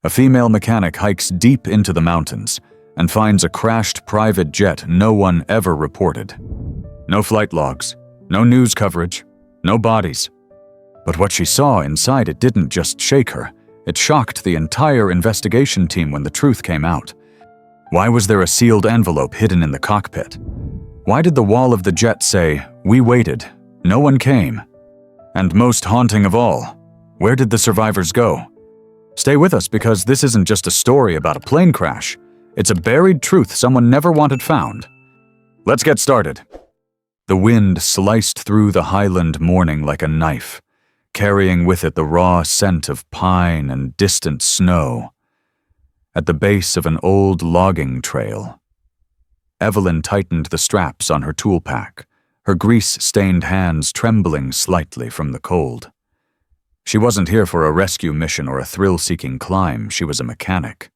A female mechanic hikes deep into the mountains and finds a crashed private jet no one ever reported. No flight logs, no news coverage, no bodies. But what she saw inside it didn't just shake her, it shocked the entire investigation team when the truth came out. Why was there a sealed envelope hidden in the cockpit? Why did the wall of the jet say, "We waited, no one came"? And most haunting of all, where did the survivors go? Stay with us because this isn't just a story about a plane crash. It's a buried truth someone never wanted found. Let's get started. The wind sliced through the highland morning like a knife, carrying with it the raw scent of pine and distant snow. At the base of an old logging trail, Evelyn tightened the straps on her tool pack, her grease-stained hands trembling slightly from the cold. She wasn't here for a rescue mission or a thrill-seeking climb. She was a mechanic,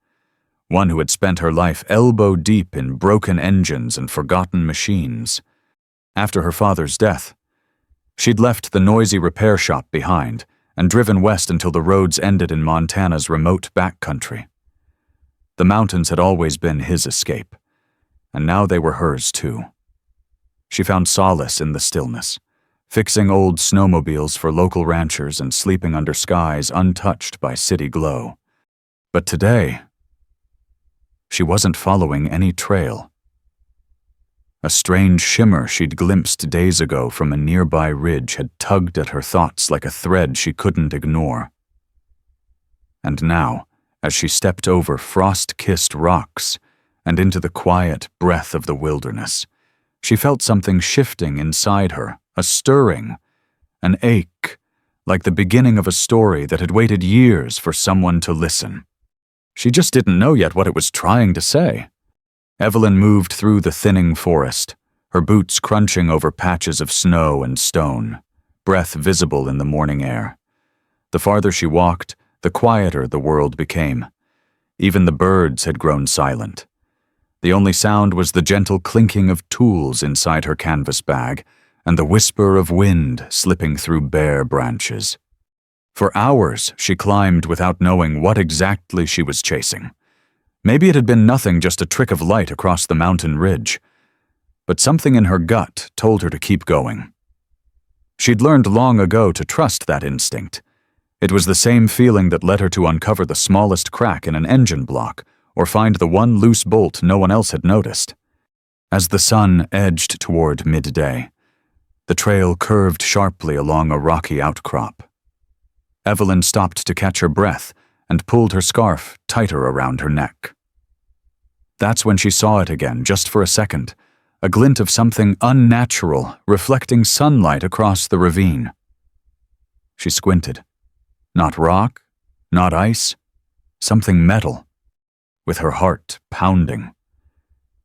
one who had spent her life elbow-deep in broken engines and forgotten machines. After her father's death, she'd left the noisy repair shop behind and driven west until the roads ended in Montana's remote backcountry. The mountains had always been his escape, and now they were hers too. She found solace in the stillness, fixing old snowmobiles for local ranchers and sleeping under skies untouched by city glow. But today, she wasn't following any trail. A strange shimmer she'd glimpsed days ago from a nearby ridge had tugged at her thoughts like a thread she couldn't ignore. And now, as she stepped over frost-kissed rocks and into the quiet breath of the wilderness, she felt something shifting inside her, a stirring, an ache, like the beginning of a story that had waited years for someone to listen. She just didn't know yet what it was trying to say. Evelyn moved through the thinning forest, her boots crunching over patches of snow and stone, breath visible in the morning air. The farther she walked, the quieter the world became. Even the birds had grown silent. The only sound was the gentle clinking of tools inside her canvas bag and the whisper of wind slipping through bare branches. For hours, she climbed without knowing what exactly she was chasing. Maybe it had been nothing, just a trick of light across the mountain ridge. But something in her gut told her to keep going. She'd learned long ago to trust that instinct. It was the same feeling that led her to uncover the smallest crack in an engine block or find the one loose bolt no one else had noticed. As the sun edged toward midday, the trail curved sharply along a rocky outcrop. Evelyn stopped to catch her breath and pulled her scarf tighter around her neck. That's when she saw it again, just for a second, a glint of something unnatural reflecting sunlight across the ravine. She squinted. Not rock, not ice, something metal, with her heart pounding.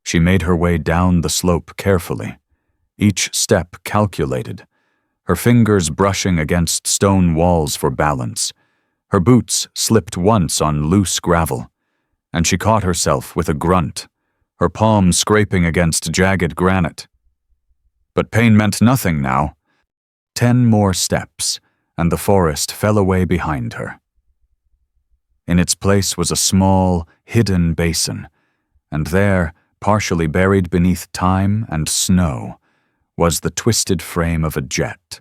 She made her way down the slope carefully, each step calculated, her fingers brushing against stone walls for balance. Her boots slipped once on loose gravel, and she caught herself with a grunt, her palm scraping against jagged granite. But pain meant nothing now. 10 more steps, and the forest fell away behind her. In its place was a small, hidden basin, and there, partially buried beneath time and snow, was the twisted frame of a jet.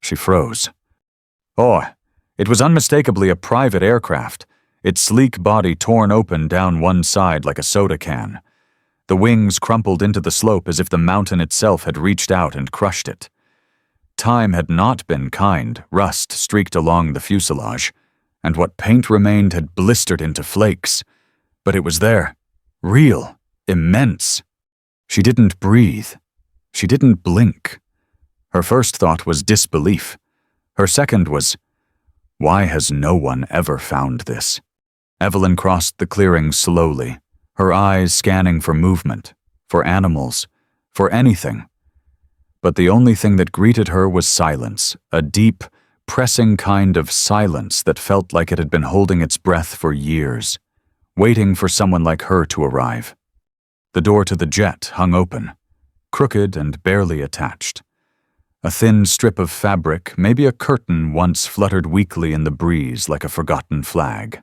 She froze. Oh, it was unmistakably a private aircraft, its sleek body torn open down one side like a soda can. The wings crumpled into the slope as if the mountain itself had reached out and crushed it. Time had not been kind, rust streaked along the fuselage, and what paint remained had blistered into flakes. But it was there, real, immense. She didn't breathe. She didn't blink. Her first thought was disbelief. Her second was, why has no one ever found this? Evelyn crossed the clearing slowly, her eyes scanning for movement, for animals, for anything. But the only thing that greeted her was silence, a deep, pressing kind of silence that felt like it had been holding its breath for years, waiting for someone like her to arrive. The door to the jet hung open, crooked and barely attached. A thin strip of fabric, maybe a curtain, once fluttered weakly in the breeze like a forgotten flag.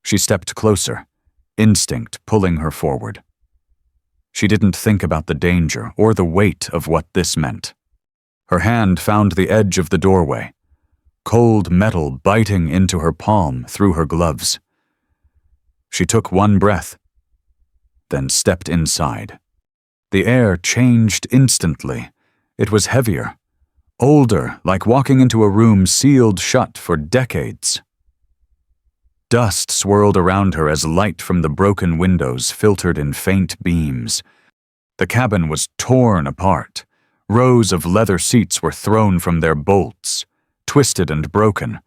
She stepped closer, instinct pulling her forward. She didn't think about the danger or the weight of what this meant. Her hand found the edge of the doorway, cold metal biting into her palm through her gloves. She took one breath, then stepped inside. The air changed instantly. It was heavier, older, like walking into a room sealed shut for decades. Dust swirled around her as light from the broken windows filtered in faint beams. The cabin was torn apart. Rows of leather seats were thrown from their bolts, twisted and broken.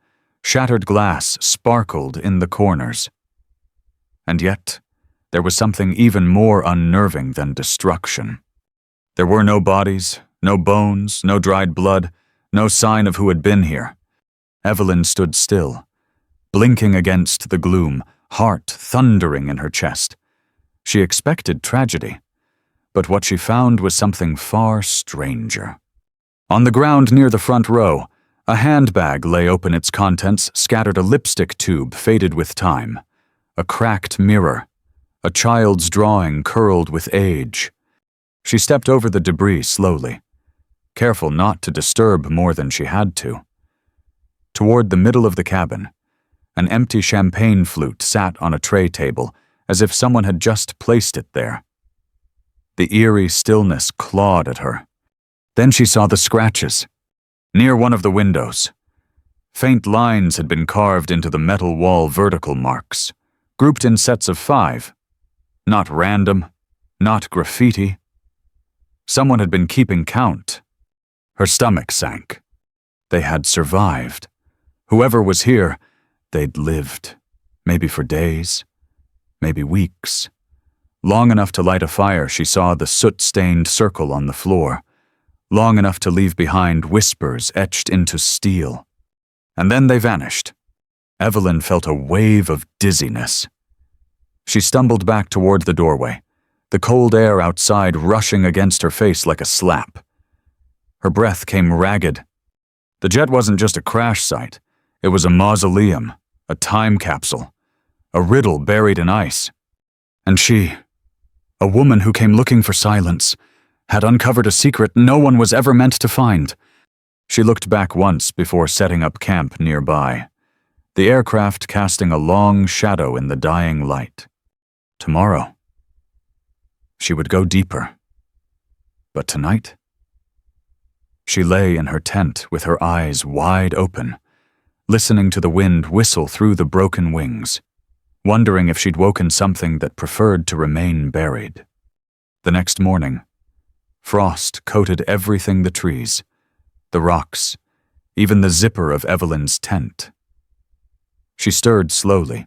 Shattered glass sparkled in the corners. And yet, there was something even more unnerving than destruction. There were no bodies, no bones, no dried blood, no sign of who had been here. Evelyn stood still, blinking against the gloom, heart thundering in her chest. She expected tragedy, but what she found was something far stranger. On the ground near the front row, a handbag lay open, its contents scattered, a lipstick tube faded with time, a cracked mirror, a child's drawing curled with age. She stepped over the debris slowly, careful not to disturb more than she had to. Toward the middle of the cabin, an empty champagne flute sat on a tray table, as if someone had just placed it there. The eerie stillness clawed at her. Then she saw the scratches, near one of the windows. Faint lines had been carved into the metal wall, vertical marks, grouped in sets of 5. Not random, not graffiti. Someone had been keeping count. Her stomach sank. They had survived. Whoever was here, they'd lived, maybe for days, maybe weeks. Long enough to light a fire, she saw the soot-stained circle on the floor. Long enough to leave behind whispers etched into steel. And then they vanished. Evelyn felt a wave of dizziness. She stumbled back toward the doorway, the cold air outside rushing against her face like a slap. Her breath came ragged. The jet wasn't just a crash site. It was a mausoleum, a time capsule, a riddle buried in ice. And she, a woman who came looking for silence, had uncovered a secret no one was ever meant to find. She looked back once before setting up camp nearby, the aircraft casting a long shadow in the dying light. Tomorrow, she would go deeper. But tonight? She lay in her tent with her eyes wide open, listening to the wind whistle through the broken wings, wondering if she'd woken something that preferred to remain buried. The next morning, frost coated everything: the trees, the rocks, even the zipper of Evelyn's tent. She stirred slowly,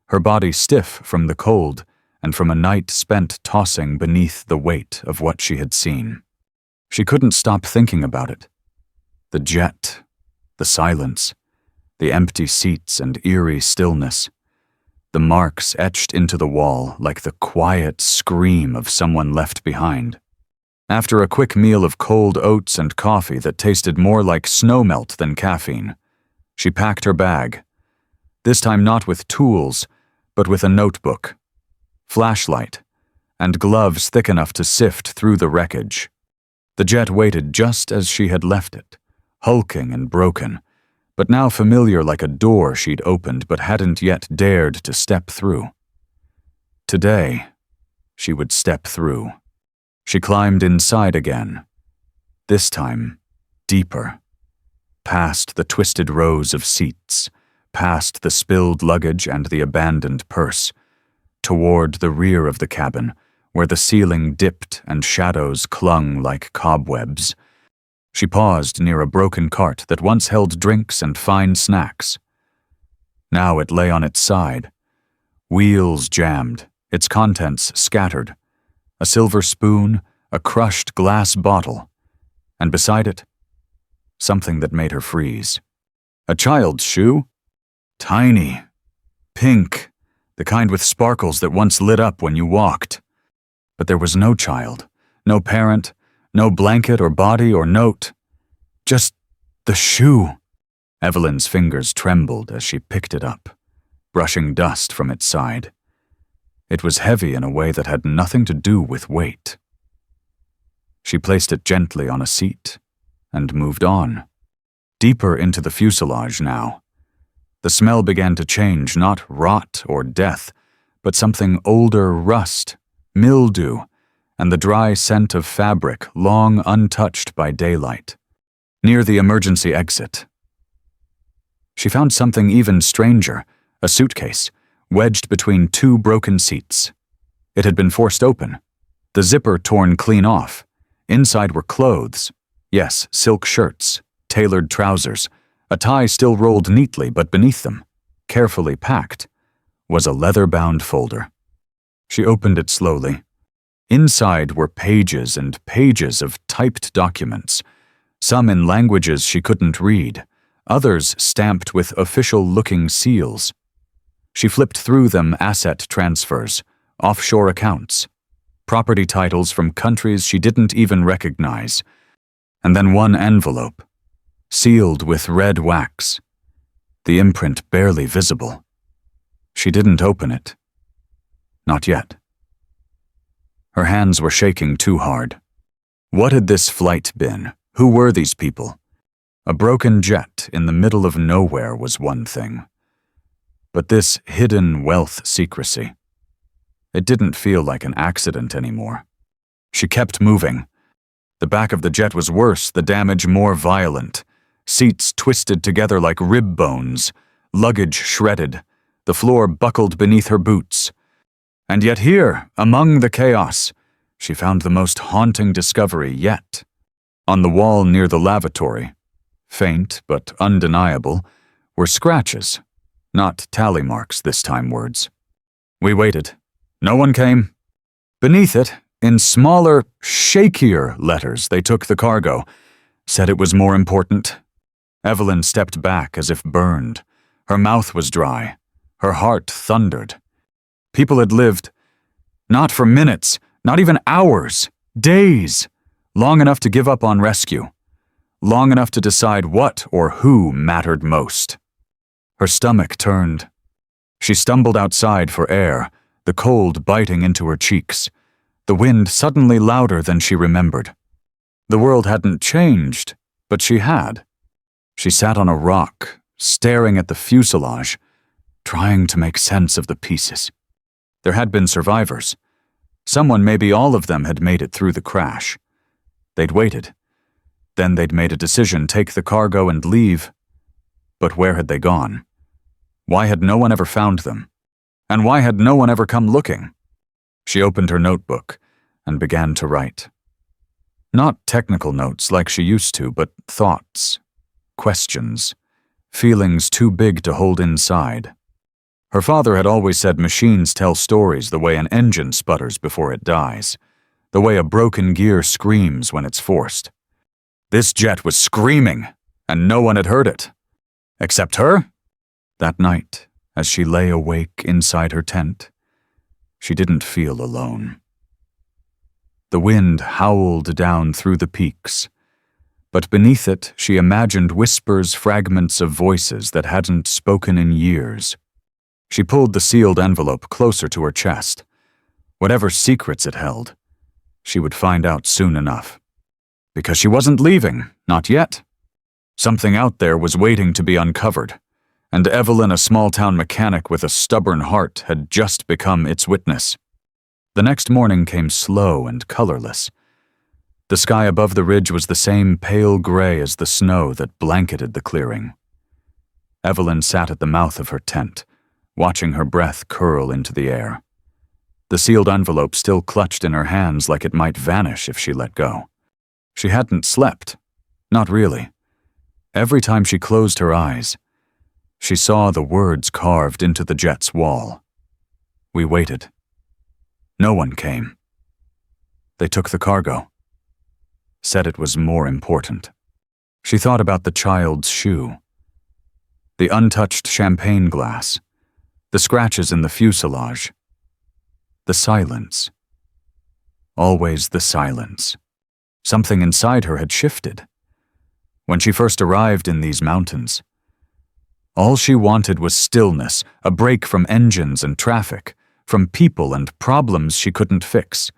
her body stiff from the cold and from a night spent tossing beneath the weight of what she had seen. She couldn't stop thinking about it. The jet, the silence, the empty seats and eerie stillness, the marks etched into the wall like the quiet scream of someone left behind. After a quick meal of cold oats and coffee that tasted more like snowmelt than caffeine, she packed her bag, this time not with tools, but with a notebook, flashlight, and gloves thick enough to sift through the wreckage. The jet waited just as she had left it, hulking and broken, but now familiar like a door she'd opened but hadn't yet dared to step through. Today, she would step through. She climbed inside again, this time deeper, past the twisted rows of seats, past the spilled luggage and the abandoned purse, toward the rear of the cabin, where the ceiling dipped and shadows clung like cobwebs. She paused near a broken cart that once held drinks and fine snacks. Now it lay on its side, wheels jammed, its contents scattered, a silver spoon, a crushed glass bottle, and beside it, something that made her freeze. A child's shoe? Tiny, pink, the kind with sparkles that once lit up when you walked. But there was no child, no parent, no blanket or body or note. Just the shoe. Evelyn's fingers trembled as she picked it up, brushing dust from its side. It was heavy in a way that had nothing to do with weight. She placed it gently on a seat and moved on, deeper into the fuselage now. The smell began to change, not rot or death, but something older: rust, mildew, and the dry scent of fabric long untouched by daylight. Near the emergency exit, she found something even stranger: a suitcase, wedged between two broken seats. It had been forced open, the zipper torn clean off. Inside were clothes. Yes, silk shirts, tailored trousers, a tie still rolled neatly, but beneath them, carefully packed, was a leather-bound folder. She opened it slowly. Inside were pages and pages of typed documents, some in languages she couldn't read, others stamped with official-looking seals. She flipped through them: asset transfers, offshore accounts, property titles from countries she didn't even recognize, and then one envelope, sealed with red wax, the imprint barely visible. She didn't open it. Not yet. Her hands were shaking too hard. What had this flight been? Who were these people? A broken jet in the middle of nowhere was one thing. But this hidden wealth secrecy, it didn't feel like an accident anymore. She kept moving. The back of the jet was worse, the damage more violent. Seats twisted together like rib bones, luggage shredded, the floor buckled beneath her boots. And yet here, among the chaos, she found the most haunting discovery yet. On the wall near the lavatory, faint but undeniable, were scratches, not tally marks this time, words. We waited. No one came. Beneath it, in smaller, shakier letters, they took the cargo, said it was more important. Evelyn stepped back as if burned. Her mouth was dry. Her heart thundered. People had lived, not for minutes, not even hours, days, long enough to give up on rescue, long enough to decide what or who mattered most. Her stomach turned. She stumbled outside for air, the cold biting into her cheeks, the wind suddenly louder than she remembered. The world hadn't changed, but she had. She sat on a rock, staring at the fuselage, trying to make sense of the pieces. There had been survivors. Someone, maybe all of them, had made it through the crash. They'd waited. Then they'd made a decision: take the cargo and leave. But where had they gone? Why had no one ever found them? And why had no one ever come looking? She opened her notebook and began to write. Not technical notes like she used to, but thoughts, questions, feelings too big to hold inside. Her father had always said machines tell stories the way an engine sputters before it dies, the way a broken gear screams when it's forced. This jet was screaming, and no one had heard it. Except her? That night, as she lay awake inside her tent, she didn't feel alone. The wind howled down through the peaks, but beneath it she imagined whispers, fragments of voices that hadn't spoken in years. She pulled the sealed envelope closer to her chest. Whatever secrets it held, she would find out soon enough. Because she wasn't leaving, not yet. Something out there was waiting to be uncovered, and Evelyn, a small-town mechanic with a stubborn heart, had just become its witness. The next morning came slow and colorless. The sky above the ridge was the same pale gray as the snow that blanketed the clearing. Evelyn sat at the mouth of her tent, watching her breath curl into the air. The sealed envelope still clutched in her hands like it might vanish if she let go. She hadn't slept. Not really. Every time she closed her eyes, she saw the words carved into the jet's wall. We waited. No one came. They took the cargo. Said it was more important. She thought about the child's shoe, the untouched champagne glass, the scratches in the fuselage, the silence. Always the silence. Something inside her had shifted. When she first arrived in these mountains, All she wanted was stillness, a break from engines and traffic, from people and problems she couldn't fix.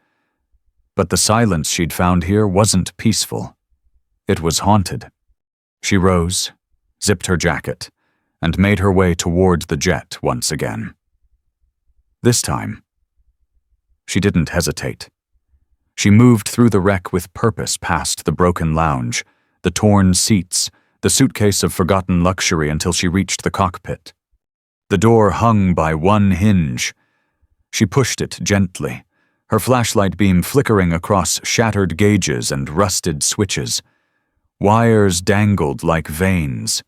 But the silence she'd found here wasn't peaceful. It was haunted. She rose, zipped her jacket, and made her way toward the jet once again. This time, she didn't hesitate. She moved through the wreck with purpose past the broken lounge, the torn seats, the suitcase of forgotten luxury until she reached the cockpit. The door hung by one hinge. She pushed it gently, her flashlight beam flickering across shattered gauges and rusted switches. Wires dangled like veins.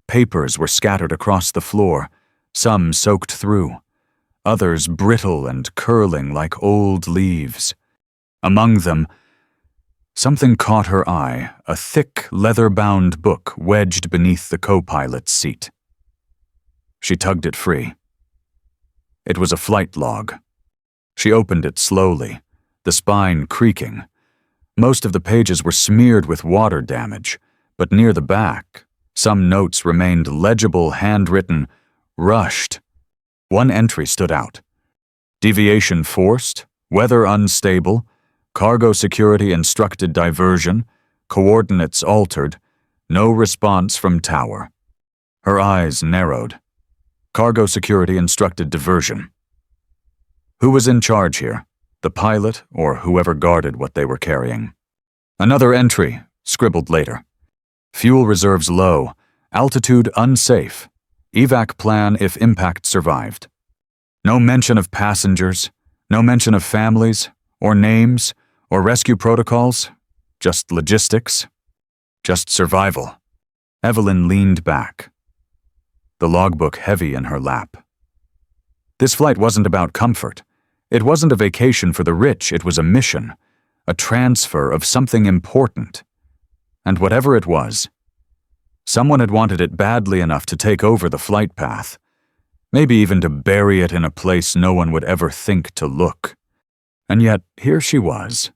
Papers were scattered across the floor, some soaked through, others brittle and curling like old leaves. Among them, something caught her eye, a thick, leather-bound book wedged beneath the co-pilot's seat. She tugged it free. It was a flight log. She opened it slowly, the spine creaking. Most of the pages were smeared with water damage, but near the back, some notes remained legible, handwritten, rushed. One entry stood out. Deviation forced, weather unstable, cargo security instructed diversion, coordinates altered, no response from tower. Her eyes narrowed. Cargo security instructed diversion. Who was in charge here? The pilot or whoever guarded what they were carrying? Another entry, scribbled later. Fuel reserves low, altitude unsafe, evac plan if impact survived. No mention of passengers, no mention of families, or names, or rescue protocols, just logistics, just survival. Evelyn leaned back, the logbook heavy in her lap. This flight wasn't about comfort. It wasn't a vacation for the rich, it was a mission, a transfer of something important. And whatever it was, someone had wanted it badly enough to take over the flight path, maybe even to bury it in a place no one would ever think to look. And yet, here she was.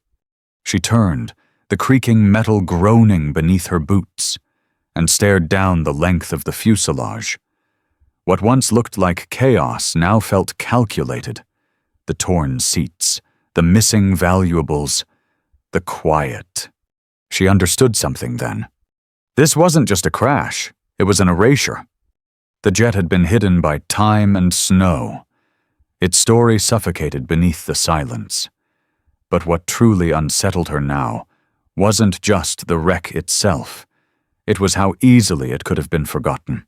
She turned, the creaking metal groaning beneath her boots, and stared down the length of the fuselage. What once looked like chaos now felt calculated. The torn seats, the missing valuables, the quiet. She understood something then. This wasn't just a crash, it was an erasure. The jet had been hidden by time and snow. Its story suffocated beneath the silence. But what truly unsettled her now wasn't just the wreck itself. It was how easily it could have been forgotten.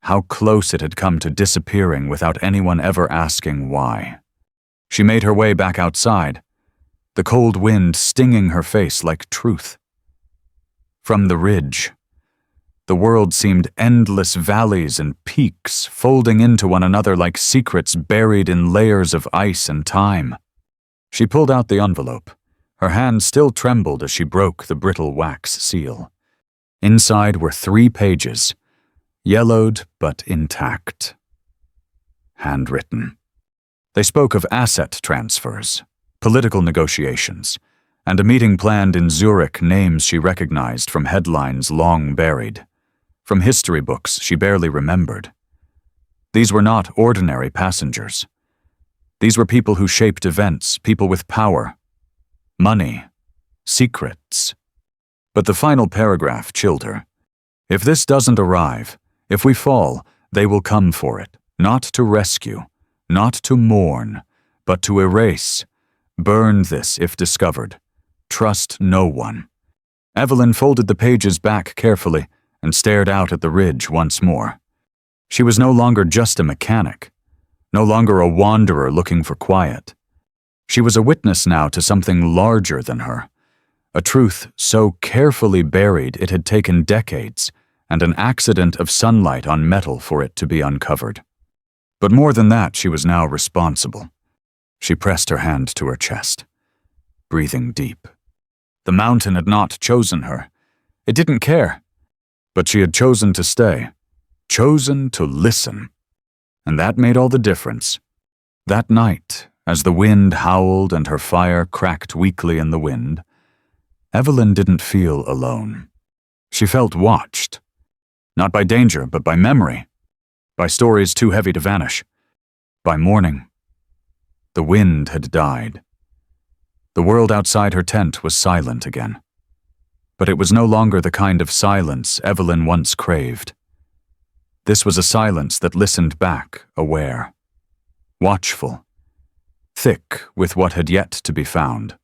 How close it had come to disappearing without anyone ever asking why. She made her way back outside, the cold wind stinging her face like truth. From the ridge, the world seemed endless valleys and peaks folding into one another like secrets buried in layers of ice and time. She pulled out the envelope. Her hand still trembled as she broke the brittle wax seal. Inside were 3 pages, yellowed but intact. Handwritten. They spoke of asset transfers, political negotiations, and a meeting planned in Zurich, names she recognized from headlines long buried, from history books she barely remembered. These were not ordinary passengers. These were people who shaped events, people with power, money, secrets. But the final paragraph chilled her. If this doesn't arrive, if we fall, they will come for it, not to rescue, not to mourn, but to erase. Burn this if discovered. Trust no one. Evelyn folded the pages back carefully and stared out at the ridge once more. She was no longer just a mechanic, no longer a wanderer looking for quiet. She was a witness now to something larger than her, a truth so carefully buried it had taken decades and an accident of sunlight on metal for it to be uncovered. But more than that, she was now responsible. She pressed her hand to her chest, breathing deep. The mountain had not chosen her. It didn't care. But she had chosen to stay, chosen to listen. And that made all the difference. That night, as the wind howled and her fire cracked weakly in the wind, Evelyn didn't feel alone. She felt watched. Not by danger, but by memory. By stories too heavy to vanish. By morning. The wind had died. The world outside her tent was silent again. But it was no longer the kind of silence Evelyn once craved. This was a silence that listened back, aware, watchful, thick with what had yet to be found.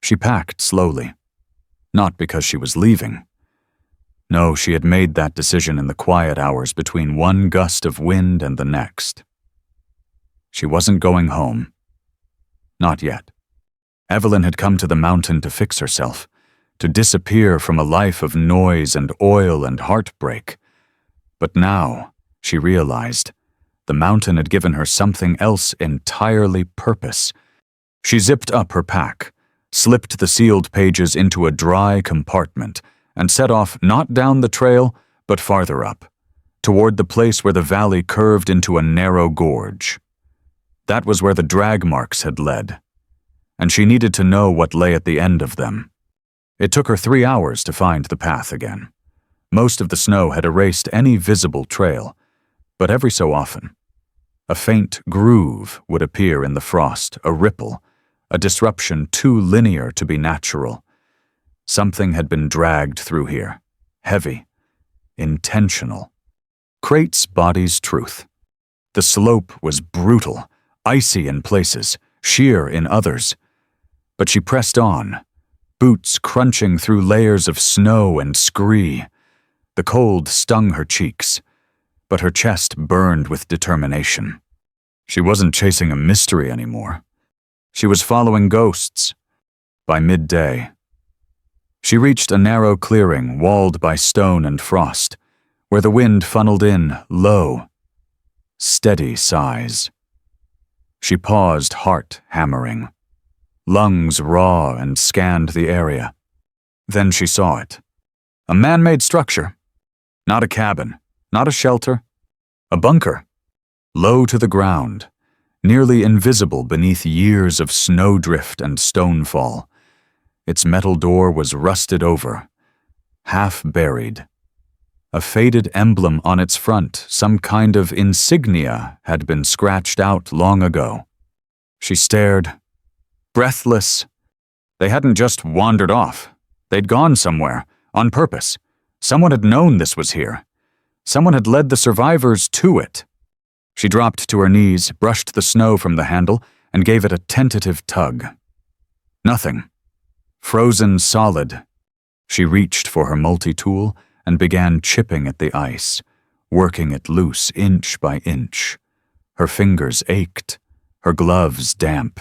She packed slowly, not because she was leaving. No, she had made that decision in the quiet hours between one gust of wind and the next. She wasn't going home. Not yet. Evelyn had come to the mountain to fix herself, to disappear from a life of noise and oil and heartbreak. But now, she realized, the mountain had given her something else entirely purpose. She zipped up her pack, slipped the sealed pages into a dry compartment, and set off not down the trail, but farther up, toward the place where the valley curved into a narrow gorge. That was where the drag marks had led, and she needed to know what lay at the end of them. It took her 3 hours to find the path again. Most of the snow had erased any visible trail, but every so often, a faint groove would appear in the frost, a ripple, a disruption too linear to be natural. Something had been dragged through here, heavy, intentional. Crate's body's truth. The slope was brutal, icy in places, sheer in others. But she pressed on, boots crunching through layers of snow and scree. The cold stung her cheeks, but her chest burned with determination. She wasn't chasing a mystery anymore. She was following ghosts. By midday, she reached a narrow clearing walled by stone and frost, where the wind funneled in low, steady sighs. She paused, heart hammering, lungs raw, and scanned the area. Then she saw it. A man-made structure. Not a cabin, not a shelter. A bunker. Low to the ground, nearly invisible beneath years of snowdrift and stonefall. Its metal door was rusted over, half buried. A faded emblem on its front, some kind of insignia, had been scratched out long ago. She stared, breathless. They hadn't just wandered off. They'd gone somewhere, on purpose. Someone had known this was here. Someone had led the survivors to it. She dropped to her knees, brushed the snow from the handle, and gave it a tentative tug. Nothing. Frozen solid. She reached for her multi-tool and began chipping at the ice, working it loose inch by inch. Her fingers ached, her gloves damp.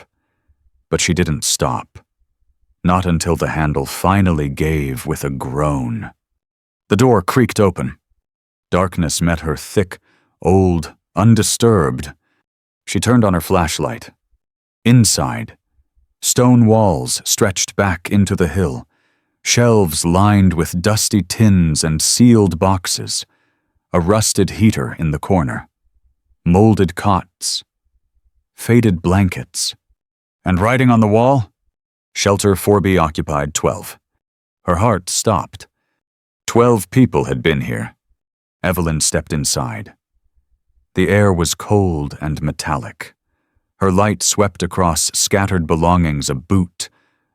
But she didn't stop. Not until the handle finally gave with a groan. The door creaked open. Darkness met her thick, old, undisturbed. She turned on her flashlight. Inside, stone walls stretched back into the hill, shelves lined with dusty tins and sealed boxes, a rusted heater in the corner, molded cots, faded blankets, and writing on the wall, Shelter 4B occupied 12. Her heart stopped. 12 people had been here. Evelyn stepped inside. The air was cold and metallic. Her light swept across scattered belongings: a boot,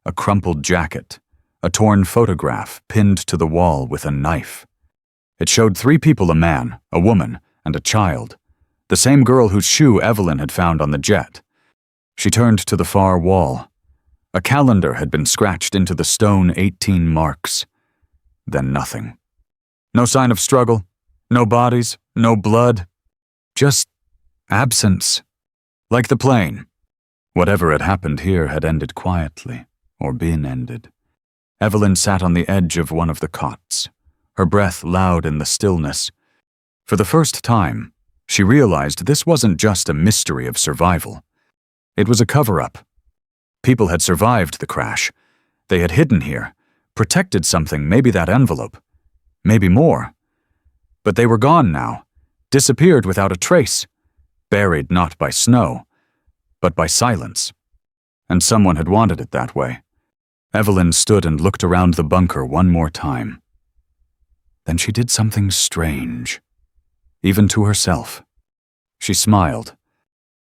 a crumpled jacket, a torn photograph pinned to the wall with a knife. It showed 3 people: a man, a woman, and a child, the same girl whose shoe Evelyn had found on the jet. She turned to the far wall. A calendar had been scratched into the stone 18 marks. Then nothing. No sign of struggle, no bodies, no blood. Just absence. Like the plane. Whatever had happened here had ended quietly, or been ended. Evelyn sat on the edge of one of the cots, her breath loud in the stillness. For the first time, she realized this wasn't just a mystery of survival. It was a cover-up. People had survived the crash. They had hidden here, protected something, maybe that envelope, maybe more. But they were gone now, disappeared without a trace, buried not by snow, but by silence. And someone had wanted it that way. Evelyn stood and looked around the bunker one more time. Then she did something strange, even to herself. She smiled,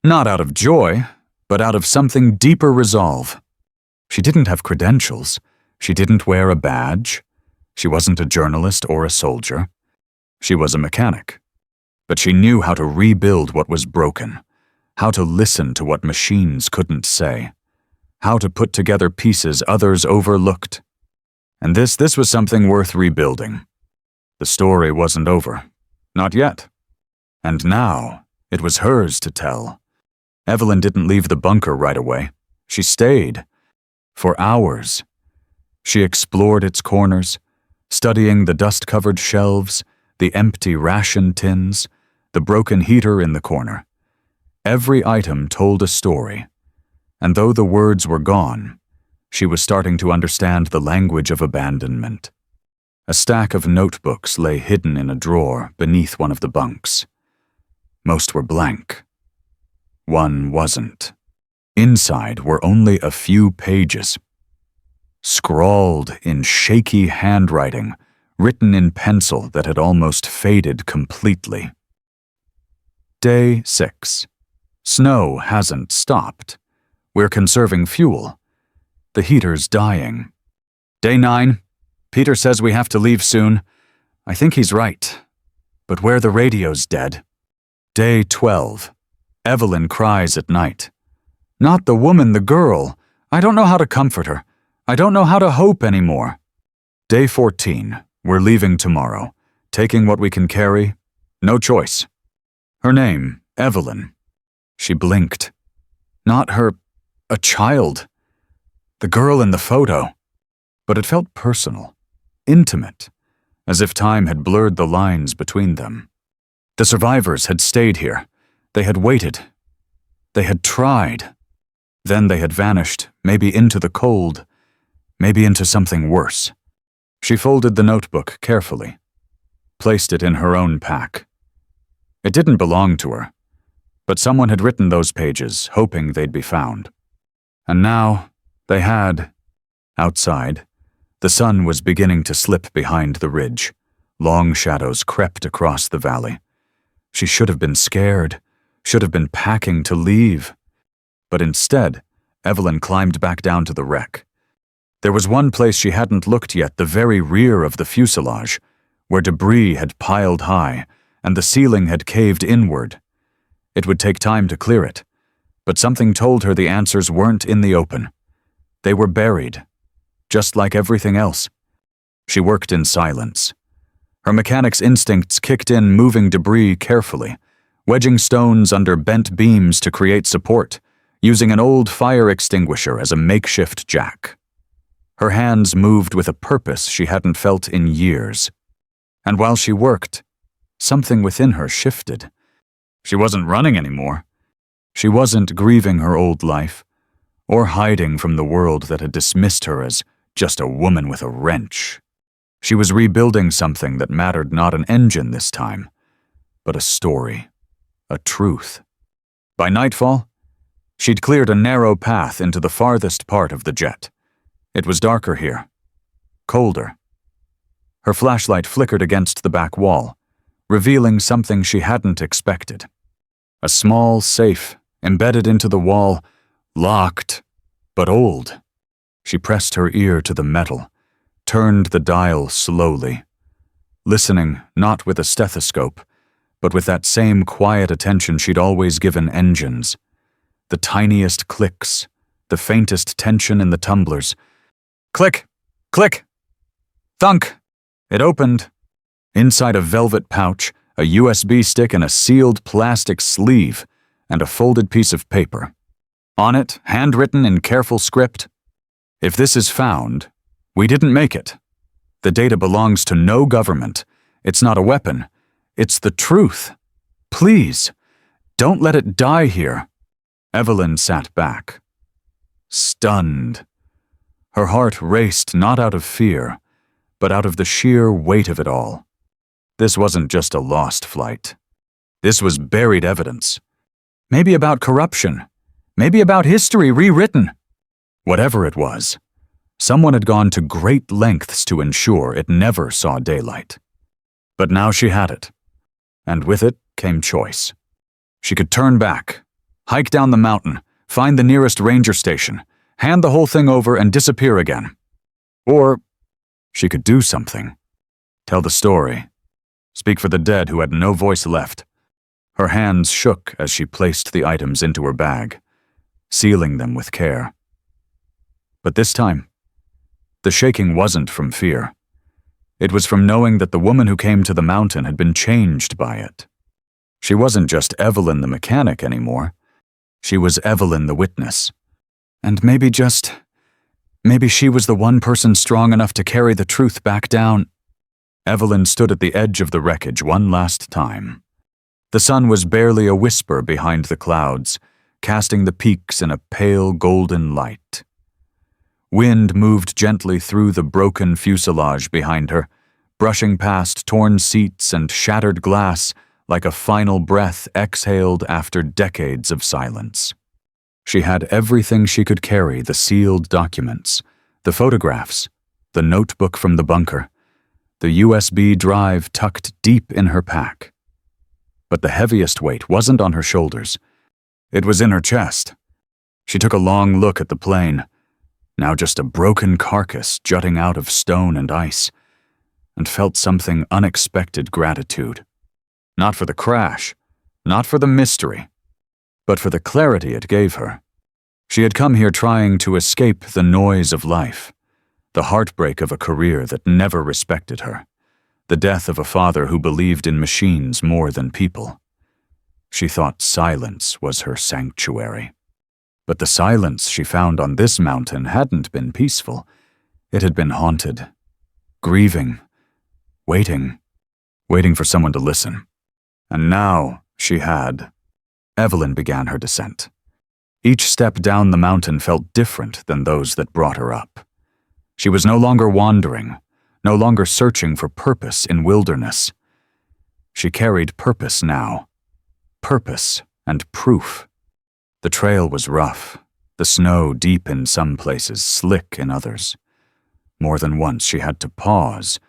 not out of joy, but out of something deeper resolve. She didn't have credentials. She didn't wear a badge. She wasn't a journalist or a soldier. She was a mechanic. But she knew how to rebuild what was broken, how to listen to what machines couldn't say, how to put together pieces others overlooked. And this was something worth rebuilding. The story wasn't over. Not yet. And now, it was hers to tell. Evelyn didn't leave the bunker right away. She stayed. For hours. She explored its corners, studying the dust-covered shelves, the empty ration tins, the broken heater in the corner. Every item told a story, and though the words were gone, she was starting to understand the language of abandonment. A stack of notebooks lay hidden in a drawer beneath one of the bunks. Most were blank. One wasn't. Inside were only a few pages. Scrawled in shaky handwriting, written in pencil that had almost faded completely. Day 6. Snow hasn't stopped. We're conserving fuel. The heater's dying. Day 9. Peter says we have to leave soon. I think he's right. But where the radio's dead. Day 12. Evelyn cries at night. Not the woman, the girl. I don't know how to comfort her. I don't know how to hope anymore. Day 14. We're leaving tomorrow. Taking what we can carry. No choice. Her name, Evelyn. She blinked. Not a child. The girl in the photo. But it felt personal, intimate, as if time had blurred the lines between them. The survivors had stayed here. They had waited. They had tried. Then they had vanished, maybe into the cold, maybe into something worse. She folded the notebook carefully, placed it in her own pack. It didn't belong to her, but someone had written those pages, hoping they'd be found. And now, they had. Outside, the sun was beginning to slip behind the ridge. Long shadows crept across the valley. She should have been scared, should have been packing to leave. But instead, Evelyn climbed back down to the wreck. There was one place she hadn't looked yet, the very rear of the fuselage, where debris had piled high and the ceiling had caved inward. It would take time to clear it, but something told her the answers weren't in the open. They were buried, just like everything else. She worked in silence. Her mechanic's instincts kicked in, moving debris carefully, wedging stones under bent beams to create support, using an old fire extinguisher as a makeshift jack. Her hands moved with a purpose she hadn't felt in years. And while she worked, something within her shifted. She wasn't running anymore. She wasn't grieving her old life, or hiding from the world that had dismissed her as just a woman with a wrench. She was rebuilding something that mattered, not an engine this time, but a story, a truth. By nightfall, she'd cleared a narrow path into the farthest part of the jet. It was darker here, colder. Her flashlight flickered against the back wall, revealing something she hadn't expected. A small safe embedded into the wall, locked, but old. She pressed her ear to the metal, turned the dial slowly, listening not with a stethoscope, but with that same quiet attention she'd always given engines. The tiniest clicks, the faintest tension in the tumblers. Click! Click! Thunk! It opened. Inside a velvet pouch, a USB stick and a sealed plastic sleeve, and a folded piece of paper. On it, handwritten in careful script, "If this is found, we didn't make it. The data belongs to no government. It's not a weapon. It's the truth. Please, don't let it die here." Evelyn sat back, stunned. Her heart raced not out of fear, but out of the sheer weight of it all. This wasn't just a lost flight. This was buried evidence. Maybe about corruption. Maybe about history rewritten. Whatever it was, someone had gone to great lengths to ensure it never saw daylight. But now she had it, and with it came choice. She could turn back, hike down the mountain, find the nearest ranger station, hand the whole thing over and disappear again. Or she could do something. Tell the story. Speak for the dead who had no voice left. Her hands shook as she placed the items into her bag, sealing them with care. But this time, the shaking wasn't from fear. It was from knowing that the woman who came to the mountain had been changed by it. She wasn't just Evelyn the mechanic anymore. She was Evelyn the witness. And maybe she was the one person strong enough to carry the truth back down. Evelyn stood at the edge of the wreckage one last time. The sun was barely a whisper behind the clouds, casting the peaks in a pale golden light. Wind moved gently through the broken fuselage behind her, brushing past torn seats and shattered glass like a final breath exhaled after decades of silence. She had everything she could carry: the sealed documents, the photographs, the notebook from the bunker, the USB drive tucked deep in her pack. But the heaviest weight wasn't on her shoulders. It was in her chest. She took a long look at the plane, now just a broken carcass jutting out of stone and ice, and felt something unexpected gratitude. Not for the crash, not for the mystery, but for the clarity it gave her. She had come here trying to escape the noise of life, the heartbreak of a career that never respected her, the death of a father who believed in machines more than people. She thought silence was her sanctuary. But the silence she found on this mountain hadn't been peaceful. It had been haunted, grieving, waiting for someone to listen. And now she had. Evelyn began her descent. Each step down the mountain felt different than those that brought her up. She was no longer wandering, no longer searching for purpose in wilderness. She carried purpose now. Purpose and proof. The trail was rough, the snow deep in some places, slick in others. More than once she had to pause,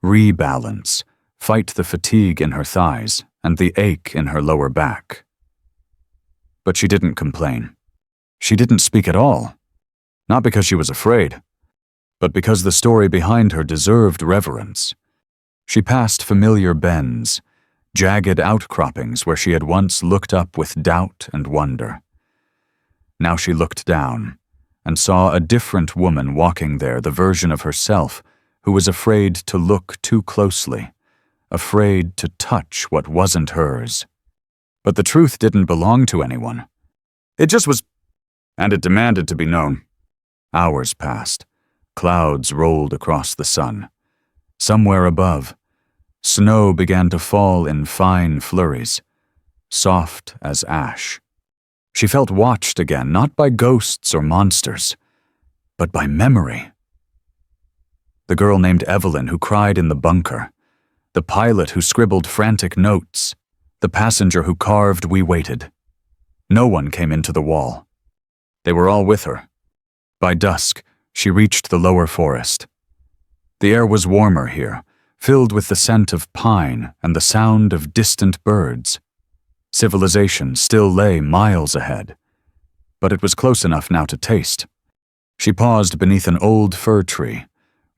rebalance, fight the fatigue in her thighs and the ache in her lower back. But she didn't complain. She didn't speak at all. Not because she was afraid, but because the story behind her deserved reverence. She passed familiar bends, jagged outcroppings where she had once looked up with doubt and wonder. Now she looked down and saw a different woman walking there, the version of herself who was afraid to look too closely, afraid to touch what wasn't hers. But the truth didn't belong to anyone. It just was, and it demanded to be known. Hours passed. Clouds rolled across the sun. Somewhere above, snow began to fall in fine flurries, soft as ash. She felt watched again, not by ghosts or monsters, but by memory. The girl named Evelyn who cried in the bunker, the pilot who scribbled frantic notes, the passenger who carved "We waited." No one came into the wall. They were all with her. By dusk, she reached the lower forest. The air was warmer here, filled with the scent of pine and the sound of distant birds. Civilization still lay miles ahead, but it was close enough now to taste. She paused beneath an old fir tree,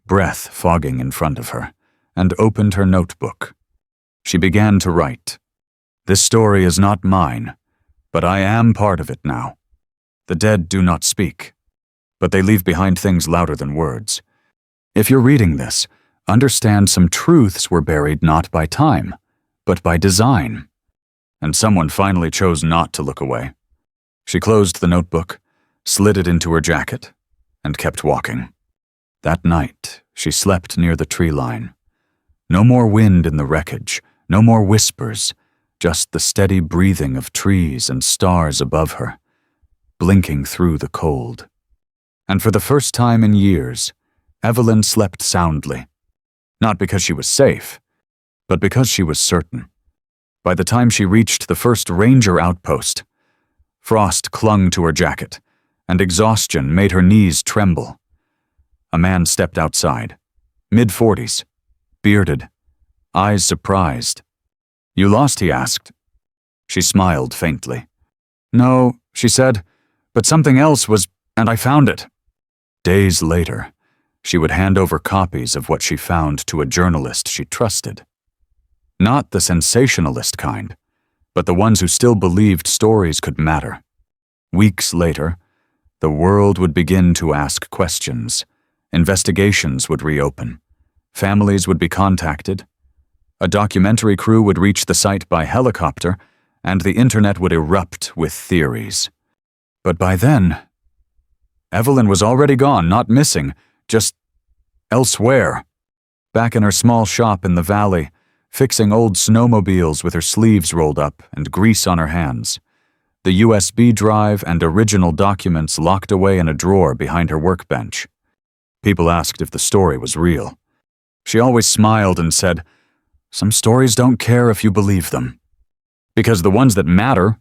breath fogging in front of her, and opened her notebook. She began to write. This story is not mine, but I am part of it now. The dead do not speak, but they leave behind things louder than words. If you're reading this, understand some truths were buried not by time, but by design. And someone finally chose not to look away. She closed the notebook, slid it into her jacket, and kept walking. That night, she slept near the tree line. No more wind in the wreckage, no more whispers, just the steady breathing of trees and stars above her, blinking through the cold. And for the first time in years, Evelyn slept soundly. Not because she was safe, but because she was certain. By the time she reached the first ranger outpost, frost clung to her jacket, and exhaustion made her knees tremble. A man stepped outside, mid-40s, bearded, eyes surprised. "You lost?" he asked. She smiled faintly. "No," she said, "but something else was, and I found it." Days later, she would hand over copies of what she found to a journalist she trusted. Not the sensationalist kind, but the ones who still believed stories could matter. Weeks later, the world would begin to ask questions. Investigations would reopen. Families would be contacted. A documentary crew would reach the site by helicopter, and the internet would erupt with theories. But by then, Evelyn was already gone, not missing, just elsewhere. Back in her small shop in the valley, fixing old snowmobiles with her sleeves rolled up and grease on her hands. The USB drive and original documents locked away in a drawer behind her workbench. People asked if the story was real. She always smiled and said, "Some stories don't care if you believe them. Because the ones that matter,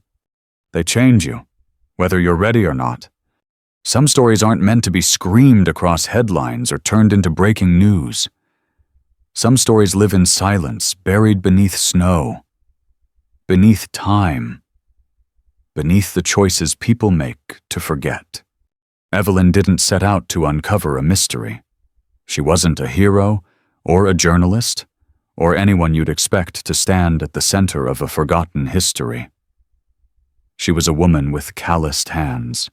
they change you, whether you're ready or not. Some stories aren't meant to be screamed across headlines or turned into breaking news. Some stories live in silence, buried beneath snow, beneath time, beneath the choices people make to forget." Evelyn didn't set out to uncover a mystery. She wasn't a hero, or a journalist, or anyone you'd expect to stand at the center of a forgotten history. She was a woman with calloused hands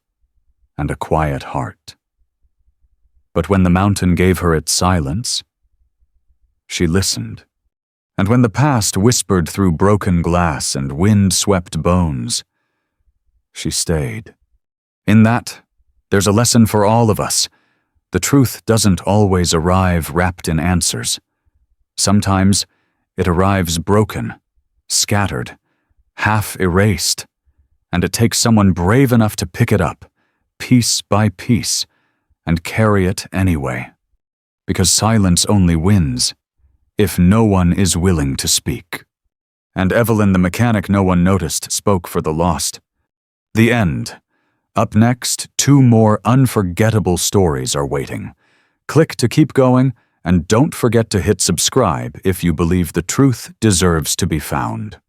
and a quiet heart. But when the mountain gave her its silence, she listened. And when the past whispered through broken glass and wind-swept bones, she stayed. In that, there's a lesson for all of us. The truth doesn't always arrive wrapped in answers. Sometimes it arrives broken, scattered, half erased, and it takes someone brave enough to pick it up, piece by piece, and carry it anyway. Because silence only wins if no one is willing to speak. And Evelyn, the mechanic no one noticed, spoke for the lost. The end. Up next, 2 more unforgettable stories are waiting. Click to keep going, and don't forget to hit subscribe if you believe the truth deserves to be found.